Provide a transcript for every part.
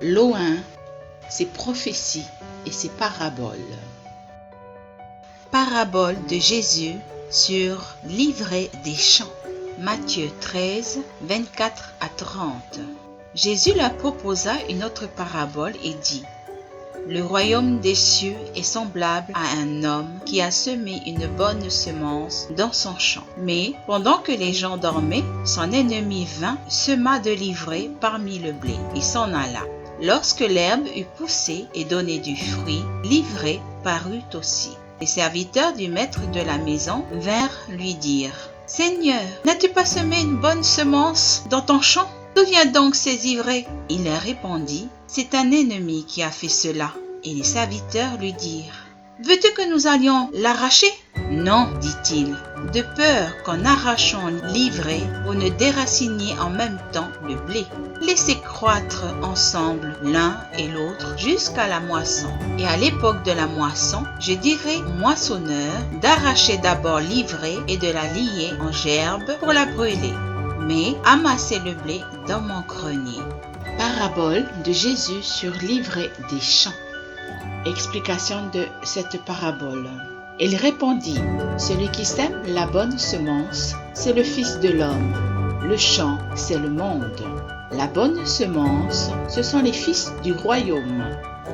Loin, ses prophéties et ses paraboles. Parabole de Jésus sur l'ivraie des champs. Matthieu 13, 24 à 30. Jésus leur proposa une autre parabole et dit: Le royaume des cieux est semblable à un homme qui a semé une bonne semence dans son champ. Mais pendant que les gens dormaient, son ennemi vint, sema de l'ivraie parmi le blé et s'en alla. Lorsque l'herbe eut poussé et donné du fruit, l'ivraie parut aussi. Les serviteurs du maître de la maison vinrent lui dire: Seigneur, n'as-tu pas semé une bonne semence dans ton champ? D'où vient donc ces ivraies? Il leur répondit: C'est un ennemi qui a fait cela. Et les serviteurs lui dirent: Veux-tu que nous allions l'arracher? Non, dit-il, de peur qu'en arrachant l'ivraie, vous ne déraciniez en même temps le blé. Laissez croître ensemble l'un et l'autre jusqu'à la moisson. Et à l'époque de la moisson, je dirai au moissonneur d'arracher d'abord l'ivraie et de la lier en gerbes pour la brûler. Mais amassez le blé dans mon grenier. Parabole de Jésus sur l'ivraie des champs. Explication de cette parabole. Il répondit: Celui qui sème la bonne semence, c'est le Fils de l'homme. Le champ, c'est le monde. La bonne semence, ce sont les fils du royaume.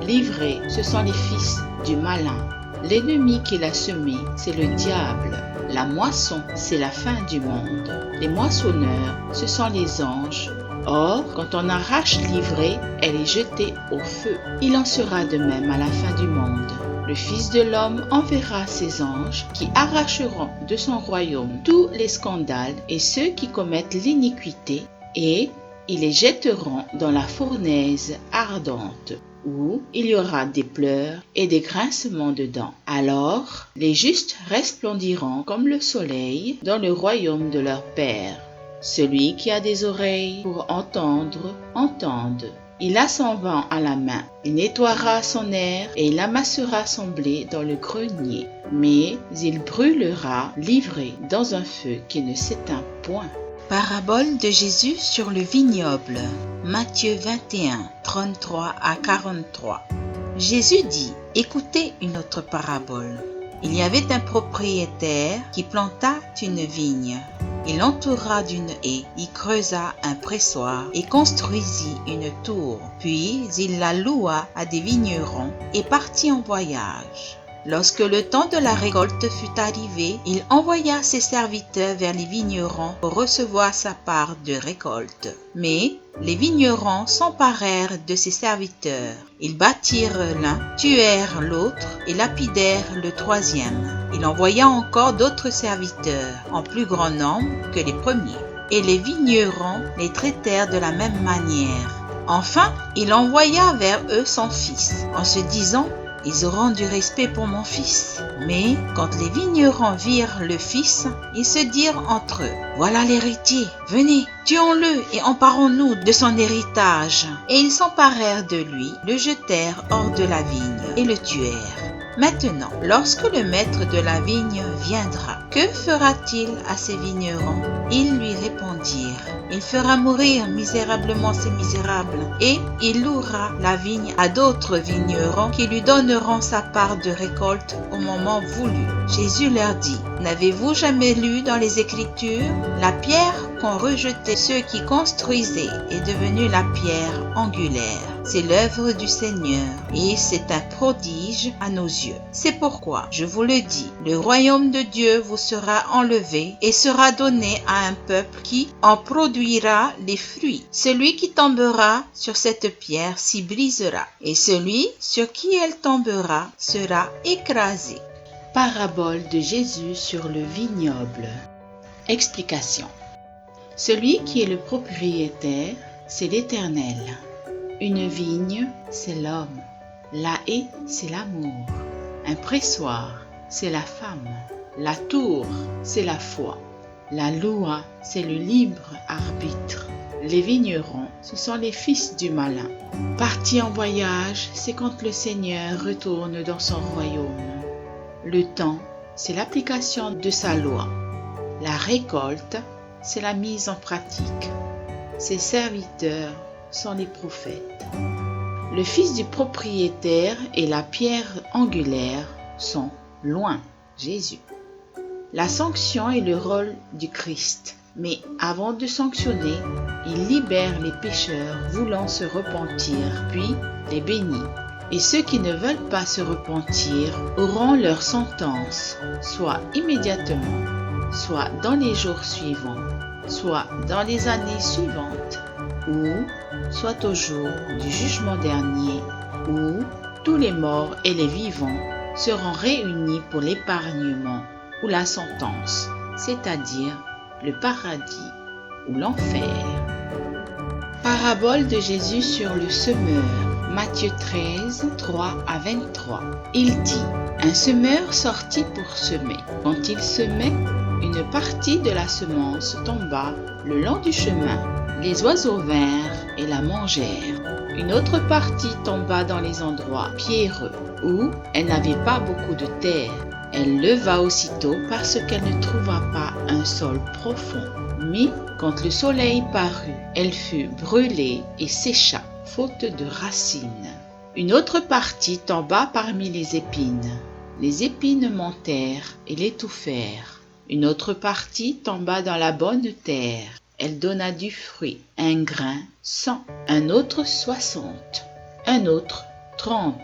L'ivraie, ce sont les fils du malin. L'ennemi qui l'a semé, c'est le diable. La moisson, c'est la fin du monde. Les moissonneurs, ce sont les anges. Or, quand on arrache l'ivraie, elle est jetée au feu. Il en sera de même à la fin du monde. Le Fils de l'homme enverra ses anges qui arracheront de son royaume tous les scandales et ceux qui commettent l'iniquité, et ils les jetteront dans la fournaise ardente, où il y aura des pleurs et des grincements de dents. Alors, les justes resplendiront comme le soleil dans le royaume de leur Père. Celui qui a des oreilles pour entendre, entende. Il a son vent à la main, il nettoiera son air et il amassera son blé dans le grenier. Mais il brûlera l'ivraie dans un feu qui ne s'éteint point. Parabole de Jésus sur le vignoble. Matthieu 21, 33 à 43. Jésus dit: Écoutez une autre parabole. Il y avait un propriétaire qui planta une vigne. Il l'entoura d'une haie, y creusa un pressoir et construisit une tour. Puis il la loua à des vignerons et partit en voyage. Lorsque le temps de la récolte fut arrivé, il envoya ses serviteurs vers les vignerons pour recevoir sa part de récolte. Mais les vignerons s'emparèrent de ses serviteurs. Ils battirent l'un, tuèrent l'autre et lapidèrent le troisième. Il envoya encore d'autres serviteurs, en plus grand nombre que les premiers. Et les vignerons les traitèrent de la même manière. Enfin, il envoya vers eux son fils, en se disant: Ils auront du respect pour mon fils. Mais quand les vignerons virent le fils, ils se dirent entre eux: Voilà l'héritier, venez, tuons-le et emparons-nous de son héritage. Et ils s'emparèrent de lui, le jetèrent hors de la vigne et le tuèrent. Maintenant, lorsque le maître de la vigne viendra, que fera-t-il à ces vignerons? Ils lui répondirent: Il fera mourir misérablement ces misérables, et il louera la vigne à d'autres vignerons qui lui donneront sa part de récolte au moment voulu. Jésus leur dit: N'avez-vous jamais lu dans les Écritures? La pierre qu'ont rejetée ceux qui construisaient est devenue la pierre angulaire. C'est l'œuvre du Seigneur et c'est un prodige à nos yeux. C'est pourquoi, je vous le dis, le royaume de Dieu vous sera enlevé et sera donné à un peuple qui en produira les fruits. Celui qui tombera sur cette pierre s'y brisera, et celui sur qui elle tombera sera écrasé. Parabole de Jésus sur le vignoble. Explication. Celui qui est le propriétaire, c'est l'Éternel. Une vigne, c'est l'homme. La haie, c'est l'amour. Un pressoir, c'est la femme. La tour, c'est la foi. La loi, c'est le libre arbitre. Les vignerons, ce sont les fils du malin. Parti en voyage, c'est quand le Seigneur retourne dans son royaume. Le temps, c'est l'application de sa loi. La récolte, c'est la mise en pratique. Ses serviteurs sont les prophètes. Le fils du propriétaire et la pierre angulaire sont loin, Jésus. La sanction est le rôle du Christ. Mais avant de sanctionner, il libère les pécheurs voulant se repentir, puis les bénit. Et ceux qui ne veulent pas se repentir auront leur sentence, soit immédiatement, soit dans les jours suivants, soit dans les années suivantes, ou soit au jour du jugement dernier, où tous les morts et les vivants seront réunis pour l'épargnement ou la sentence, c'est-à-dire le paradis ou l'enfer. Parabole de Jésus sur le semeur, Matthieu 13, 3 à 23. Il dit, un semeur sortit pour semer. Quand il semait, une partie de la semence tomba le long du chemin. Les oiseaux vinrent et la mangèrent. Une autre partie tomba dans les endroits pierreux, où elle n'avait pas beaucoup de terre. Elle leva aussitôt parce qu'elle ne trouva pas un sol profond. Mais quand le soleil parut, elle fut brûlée et sécha, faute de racines. Une autre partie tomba parmi les épines. Les épines montèrent et l'étouffèrent. Une autre partie tomba dans la bonne terre. Elle donna du fruit, un grain 100, un autre 60, un autre 30.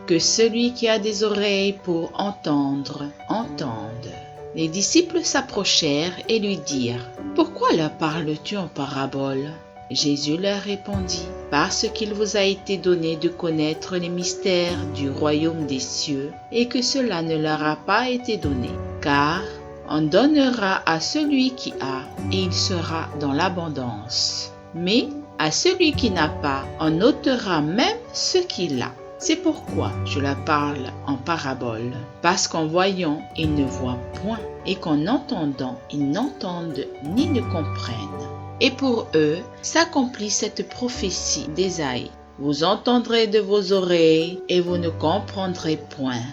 Que celui qui a des oreilles pour entendre, entende. Les disciples s'approchèrent et lui dirent, « Pourquoi leur parles-tu en parabole ?» Jésus leur répondit, « Parce qu'il vous a été donné de connaître les mystères du royaume des cieux, et que cela ne leur a pas été donné. Car on donnera à celui qui a, et il sera dans l'abondance. Mais à celui qui n'a pas, on ôtera même ce qu'il a. C'est pourquoi je leur parle en parabole, parce qu'en voyant, ils ne voient point, et qu'en entendant, ils n'entendent ni ne comprennent. Et pour eux, s'accomplit cette prophétie d'Ésaïe. Vous entendrez de vos oreilles, et vous ne comprendrez point.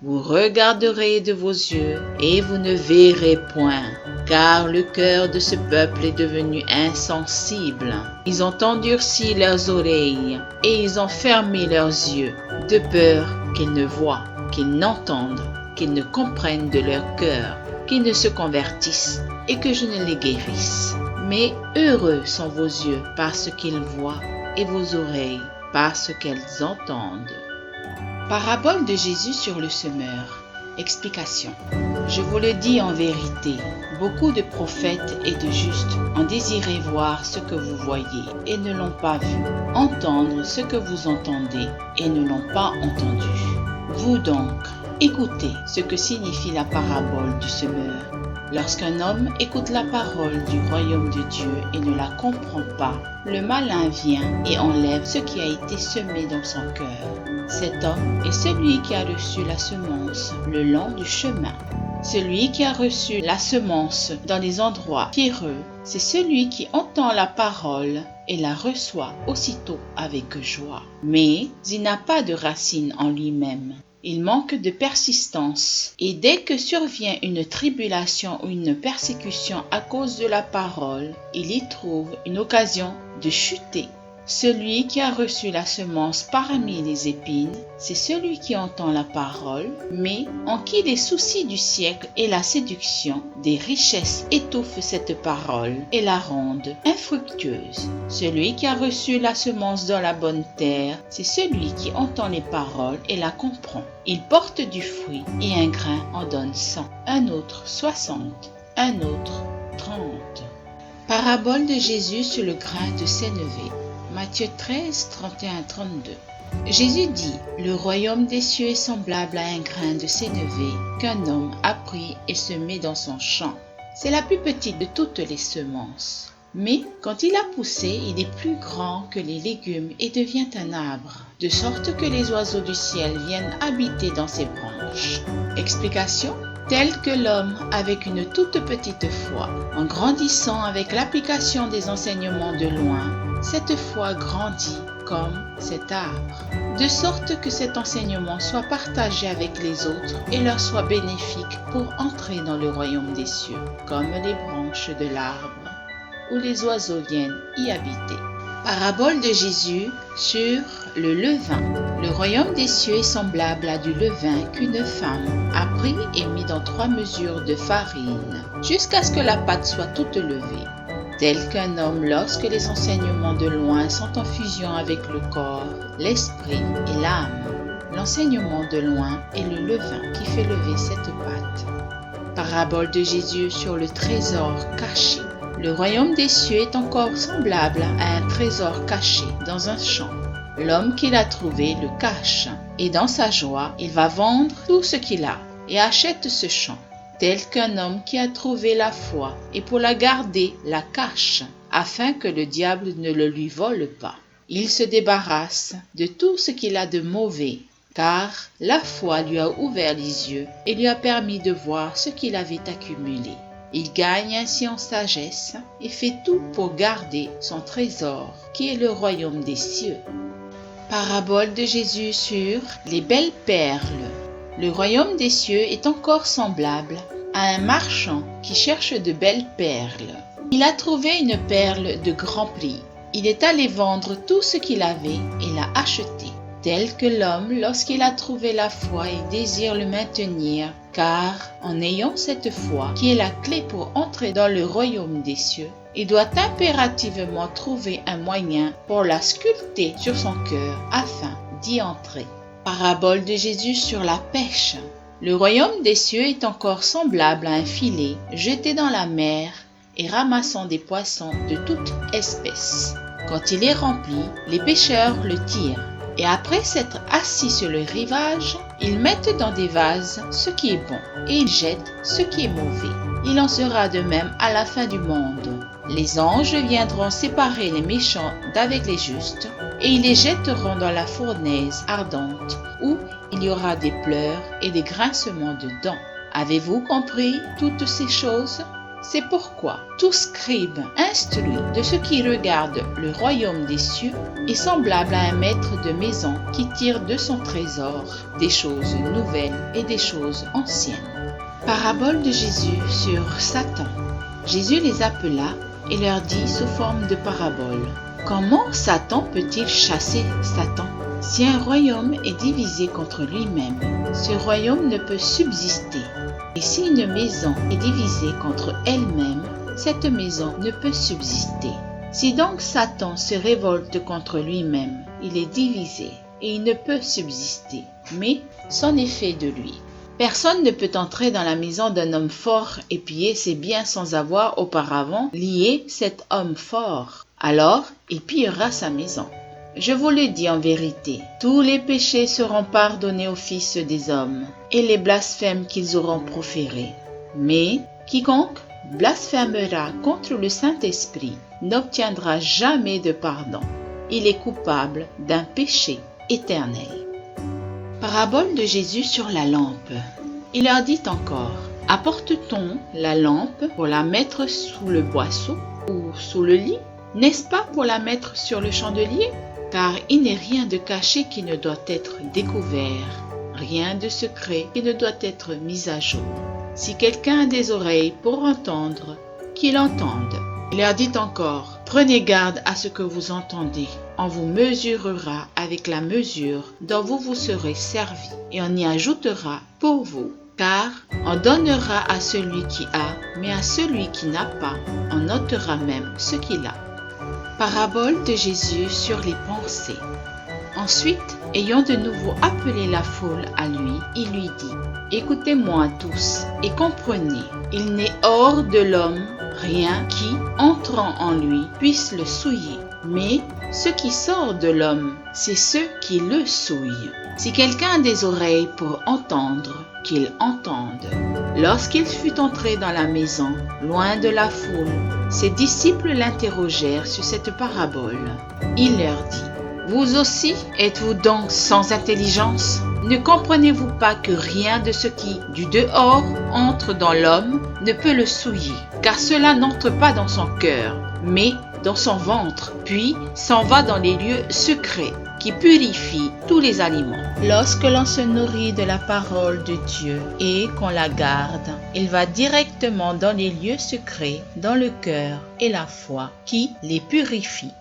Vous regarderez de vos yeux, et vous ne verrez point. Car le cœur de ce peuple est devenu insensible. Ils ont endurci leurs oreilles, et ils ont fermé leurs yeux, de peur qu'ils ne voient, qu'ils n'entendent, qu'ils ne comprennent de leur cœur, qu'ils ne se convertissent, et que je ne les guérisse. Mais heureux sont vos yeux parce qu'ils voient, et vos oreilles parce qu'elles entendent. Parabole de Jésus sur le semeur. Explication. Je vous le dis en vérité, beaucoup de prophètes et de justes ont désiré voir ce que vous voyez et ne l'ont pas vu, entendre ce que vous entendez et ne l'ont pas entendu. Vous donc, écoutez ce que signifie la parabole du semeur. Lorsqu'un homme écoute la parole du royaume de Dieu et ne la comprend pas, le malin vient et enlève ce qui a été semé dans son cœur. Cet homme est celui qui a reçu la semence le long du chemin. Celui qui a reçu la semence dans les endroits pierreux, c'est celui qui entend la parole et la reçoit aussitôt avec joie. Mais il n'a pas de racine en lui-même. Il manque de persistance et dès que survient une tribulation ou une persécution à cause de la parole, il y trouve une occasion de chuter. Celui qui a reçu la semence parmi les épines, c'est celui qui entend la parole, mais en qui les soucis du siècle et la séduction des richesses étouffent cette parole et la rendent infructueuse. Celui qui a reçu la semence dans la bonne terre, c'est celui qui entend les paroles et la comprend. Il porte du fruit et un grain en donne 100, un autre 60, un autre 30. Parabole de Jésus sur le grain de sénévé. Matthieu 13, 31-32. Jésus dit, « Le royaume des cieux est semblable à un grain de sénévé qu'un homme a pris et semé dans son champ. C'est la plus petite de toutes les semences. Mais quand il a poussé, il est plus grand que les légumes et devient un arbre, de sorte que les oiseaux du ciel viennent habiter dans ses branches. » Explication. Tel que l'homme avec une toute petite foi, en grandissant avec l'application des enseignements de loin, cette foi grandit comme cet arbre, de sorte que cet enseignement soit partagé avec les autres et leur soit bénéfique pour entrer dans le royaume des cieux, comme les branches de l'arbre, où les oiseaux viennent y habiter. Parabole de Jésus sur le levain. Le royaume des cieux est semblable à du levain qu'une femme a pris et mis dans 3 mesures de farine, jusqu'à ce que la pâte soit toute levée. Tel qu'un homme, lorsque les enseignements de loin sont en fusion avec le corps, l'esprit et l'âme. L'enseignement de loin est le levain qui fait lever cette pâte. Parabole de Jésus sur le trésor caché. Le royaume des cieux est encore semblable à un trésor caché dans un champ. L'homme qui l'a trouvé le cache, et dans sa joie, il va vendre tout ce qu'il a et achète ce champ. Tel qu'un homme qui a trouvé la foi et pour la garder la cache, afin que le diable ne le lui vole pas. Il se débarrasse de tout ce qu'il a de mauvais, car la foi lui a ouvert les yeux et lui a permis de voir ce qu'il avait accumulé. Il gagne ainsi en sagesse et fait tout pour garder son trésor, qui est le royaume des cieux. Parabole de Jésus sur les belles perles. Le royaume des cieux est encore semblable à un marchand qui cherche de belles perles. Il a trouvé une perle de grand prix. Il est allé vendre tout ce qu'il avait et l'a achetée. Tel que l'homme, lorsqu'il a trouvé la foi, il désire le maintenir, car en ayant cette foi, qui est la clé pour entrer dans le royaume des cieux, il doit impérativement trouver un moyen pour la sculpter sur son cœur afin d'y entrer. Parabole de Jésus sur la pêche. Le royaume des cieux est encore semblable à un filet jeté dans la mer et ramassant des poissons de toute espèce. Quand il est rempli, les pêcheurs le tirent. Et après s'être assis sur le rivage, ils mettent dans des vases ce qui est bon et ils jettent ce qui est mauvais. Il en sera de même à la fin du monde. Les anges viendront séparer les méchants d'avec les justes et ils les jetteront dans la fournaise ardente où il y aura des pleurs et des grincements de dents. Avez-vous compris toutes ces choses ? C'est pourquoi tout scribe instruit de ceux qui regardent le royaume des cieux est semblable à un maître de maison qui tire de son trésor des choses nouvelles et des choses anciennes. Parabole de Jésus sur Satan. Jésus les appela et leur dit sous forme de parabole: Comment Satan peut-il chasser Satan ? Si un royaume est divisé contre lui-même, ce royaume ne peut subsister. Et si une maison est divisée contre elle-même, cette maison ne peut subsister. Si donc Satan se révolte contre lui-même, il est divisé et il ne peut subsister, mais c'en est fait de lui. Personne ne peut entrer dans la maison d'un homme fort et piller ses biens sans avoir auparavant lié cet homme fort. Alors, il pillera sa maison. Je vous le dis en vérité, tous les péchés seront pardonnés aux fils des hommes, et les blasphèmes qu'ils auront proférés. Mais quiconque blasphémera contre le Saint-Esprit n'obtiendra jamais de pardon. Il est coupable d'un péché éternel. Parabole de Jésus sur la lampe. Il leur dit encore: Apporte-t-on la lampe pour la mettre sous le boisseau ou sous le lit? N'est-ce pas pour la mettre sur le chandelier? Car il n'est rien de caché qui ne doit être découvert, rien de secret qui ne doit être mis à jour. Si quelqu'un a des oreilles pour entendre, qu'il entende. Il leur dit encore: Prenez garde à ce que vous entendez. On vous mesurera avec la mesure dont vous vous serez servi, et on y ajoutera pour vous. Car on donnera à celui qui a, mais à celui qui n'a pas, on ôtera même ce qu'il a. Parabole de Jésus sur les pensées. Ensuite, ayant de nouveau appelé la foule à lui, il lui dit: Écoutez-moi tous et comprenez, il n'est hors de l'homme rien qui, entrant en lui, puisse le souiller. Mais ce qui sort de l'homme, c'est ce qui le souille. Si quelqu'un a des oreilles pour entendre, qu'il entende. Lorsqu'il fut entré dans la maison, loin de la foule, ses disciples l'interrogèrent sur cette parabole. Il leur dit: Vous aussi, êtes-vous donc sans intelligence? Ne comprenez-vous pas que rien de ce qui, du dehors, entre dans l'homme ne peut le souiller, car cela n'entre pas dans son cœur, mais dans son ventre, puis s'en va dans les lieux secrets, qui purifient tous les aliments. Lorsque l'on se nourrit de la parole de Dieu et qu'on la garde, il va directement dans les lieux secrets, dans le cœur et la foi, qui les purifient.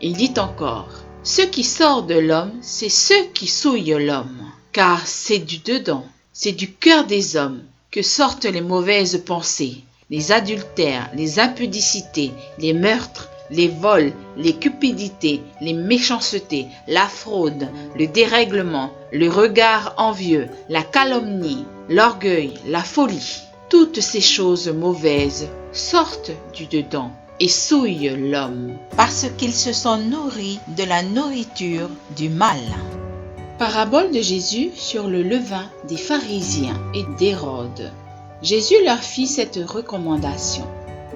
Il dit encore, ce qui sort de l'homme, c'est ce qui souille l'homme, car c'est du dedans, c'est du cœur des hommes que sortent les mauvaises pensées, les adultères, les impudicités, les meurtres, les vols, les cupidités, les méchancetés, la fraude, le dérèglement, le regard envieux, la calomnie, l'orgueil, la folie. Toutes ces choses mauvaises sortent du dedans et souillent l'homme, parce qu'ils se sont nourris de la nourriture du mal. Parabole de Jésus sur le levain des pharisiens et d'Hérode. Jésus leur fit cette recommandation.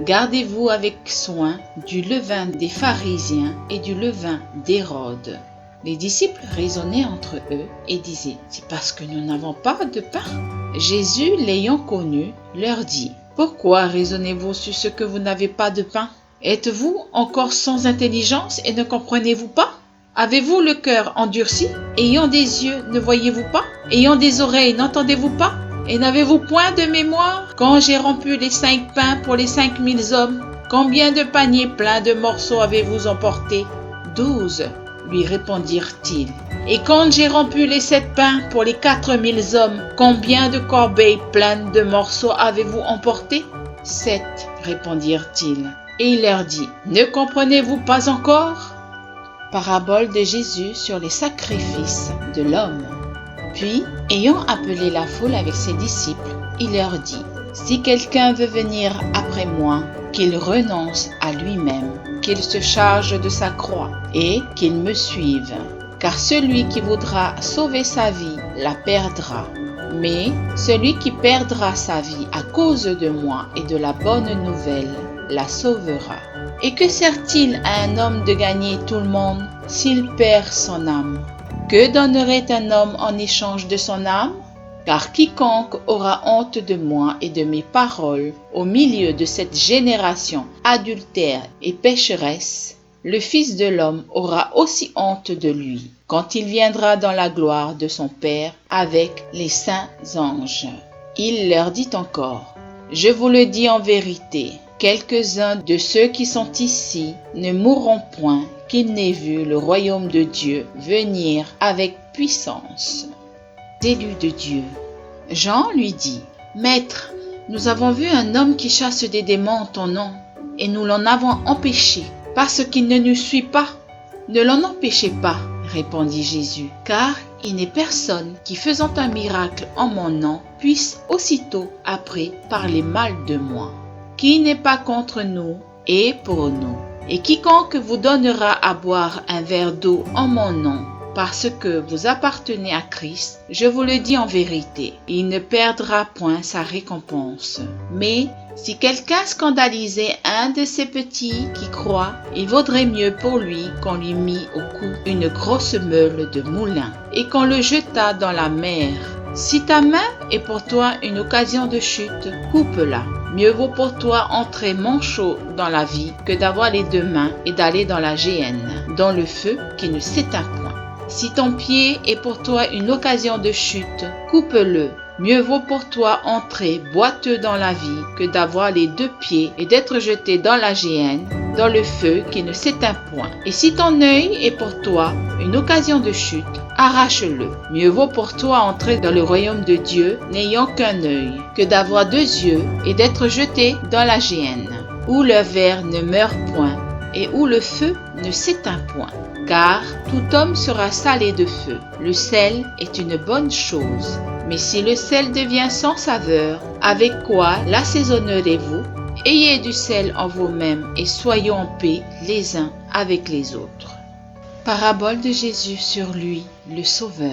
Gardez-vous avec soin du levain des pharisiens et du levain d'Hérode. Les disciples raisonnaient entre eux et disaient, c'est parce que nous n'avons pas de pain. Jésus, l'ayant connu, leur dit, pourquoi raisonnez-vous sur ce que vous n'avez pas de pain? Êtes-vous encore sans intelligence et ne comprenez-vous pas? Avez-vous le cœur endurci? Ayant des yeux, ne voyez-vous pas? Ayant des oreilles, n'entendez-vous pas? Et n'avez-vous point de mémoire? Quand j'ai rompu les 5 pains pour les 5000 hommes, combien de paniers pleins de morceaux avez-vous emporté? 12, lui répondirent-ils. Et quand j'ai rompu les 7 pains pour les 4000 hommes, combien de corbeilles pleines de morceaux avez-vous emporté? 7, répondirent-ils. Et il leur dit, ne comprenez-vous pas encore? Parabole de Jésus sur les sacrifices de l'homme. Puis, ayant appelé la foule avec ses disciples, il leur dit, si quelqu'un veut venir après moi, qu'il renonce à lui-même, qu'il se charge de sa croix et qu'il me suive. Car celui qui voudra sauver sa vie la perdra. Mais celui qui perdra sa vie à cause de moi et de la bonne nouvelle la sauvera. Et que sert-il à un homme de gagner tout le monde s'il perd son âme? Que donnerait un homme en échange de son âme? Car quiconque aura honte de moi et de mes paroles au milieu de cette génération adultère et pécheresse, le Fils de l'homme aura aussi honte de lui, quand il viendra dans la gloire de son Père avec les saints anges. Il leur dit encore, je vous le dis en vérité, quelques-uns de ceux qui sont ici ne mourront point qu'ils n'aient vu le royaume de Dieu venir avec puissance. Élu de Dieu. Jean lui dit, Maître, nous avons vu un homme qui chasse des démons en ton nom, et nous l'en avons empêché, parce qu'il ne nous suit pas. Ne l'en empêchez pas, répondit Jésus, car il n'est personne qui, faisant un miracle en mon nom, puisse aussitôt après parler mal de moi. Qui n'est pas contre nous est pour nous. Et quiconque vous donnera à boire un verre d'eau en mon nom, parce que vous appartenez à Christ, je vous le dis en vérité, il ne perdra point sa récompense. Mais si quelqu'un scandalisait un de ces petits qui croient, il vaudrait mieux pour lui qu'on lui mît au cou une grosse meule de moulin et qu'on le jetât dans la mer. Si ta main est pour toi une occasion de chute, coupe-la. Mieux vaut pour toi entrer manchot dans la vie que d'avoir les 2 mains et d'aller dans la géhenne, dans le feu qui ne s'éteint point. Si ton pied est pour toi une occasion de chute, coupe-le. Mieux vaut pour toi entrer boiteux dans la vie que d'avoir les 2 pieds et d'être jeté dans la géhenne, dans le feu qui ne s'éteint point. Et si ton œil est pour toi une occasion de chute, arrache-le. Mieux vaut pour toi entrer dans le royaume de Dieu n'ayant qu'un œil, que d'avoir 2 yeux et d'être jeté dans la géhenne, où le ver ne meurt point et où le feu ne s'éteint point. Car tout homme sera salé de feu. Le sel est une bonne chose. Mais si le sel devient sans saveur, avec quoi l'assaisonnerez-vous? Ayez du sel en vous-même et soyons en paix les uns avec les autres. Parabole de Jésus sur lui, le Sauveur.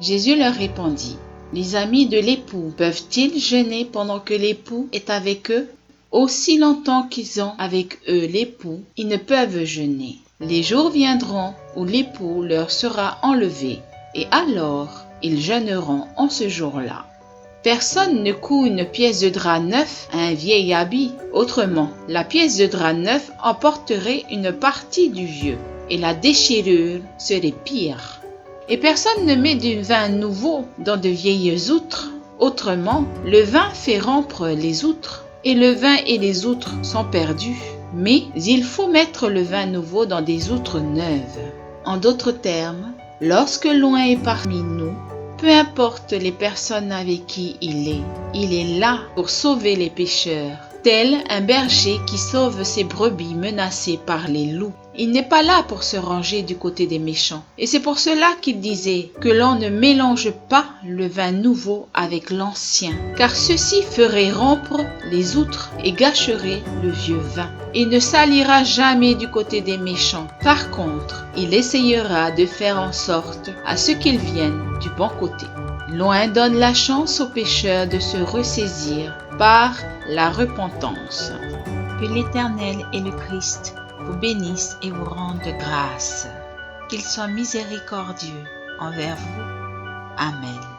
Jésus leur répondit, les amis de l'époux peuvent-ils jeûner pendant que l'époux est avec eux? Aussi longtemps qu'ils ont avec eux l'époux, ils ne peuvent jeûner. Les jours viendront où l'époux leur sera enlevé, et alors ils jeûneront en ce jour-là. Personne ne coud une pièce de drap neuf à un vieil habit. Autrement, la pièce de drap neuf emporterait une partie du vieux, et la déchirure serait pire. Et personne ne met du vin nouveau dans de vieilles outres. Autrement, le vin fait rompre les outres, et le vin et les outres sont perdus. mais il faut mettre le vin nouveau dans des outres neuves. En d'autres termes, lorsque loin est parmi nous, peu importe les personnes avec qui il est là pour sauver les pécheurs, tel un berger qui sauve ses brebis menacées par les loups. Il n'est pas là pour se ranger du côté des méchants. Et c'est pour cela qu'il disait que l'on ne mélange pas le vin nouveau avec l'ancien, car ceci ferait rompre les outres et gâcherait le vieux vin. Il ne s'alliera jamais du côté des méchants. Par contre, il essayera de faire en sorte à ce qu'ils viennent du bon côté. Loin donne la chance aux pécheurs de se ressaisir par la repentance. Que l'Éternel et le Christ vous bénissent et vous rendent grâce. Qu'il soit miséricordieux envers vous. Amen.